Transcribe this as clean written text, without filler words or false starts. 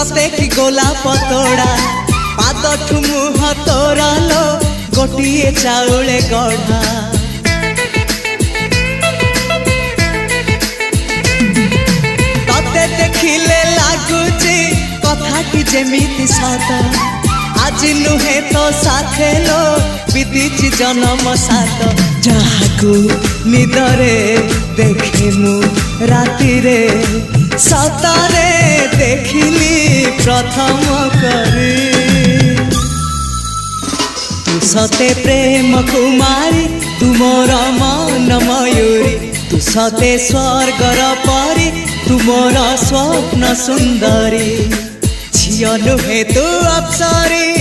सते कि गोलाप तोड़ा पाद ठुमुह तोरा लो गोटिए चाउले गढ़ा तते देखिले लागुची कथाटी जेमिति सत आज नुहे तो साथे लो बीतीची जन्म सात जहाकू निदरे देखे मु राति रे सतारे देखिली प्रथम करी तू सते प्रेम कुमारी तू मोर मन मयूरी तू सते स्वर्गर परी तू मोर स्वप्न सुंदरी झियो नुहे तू अप्सरी।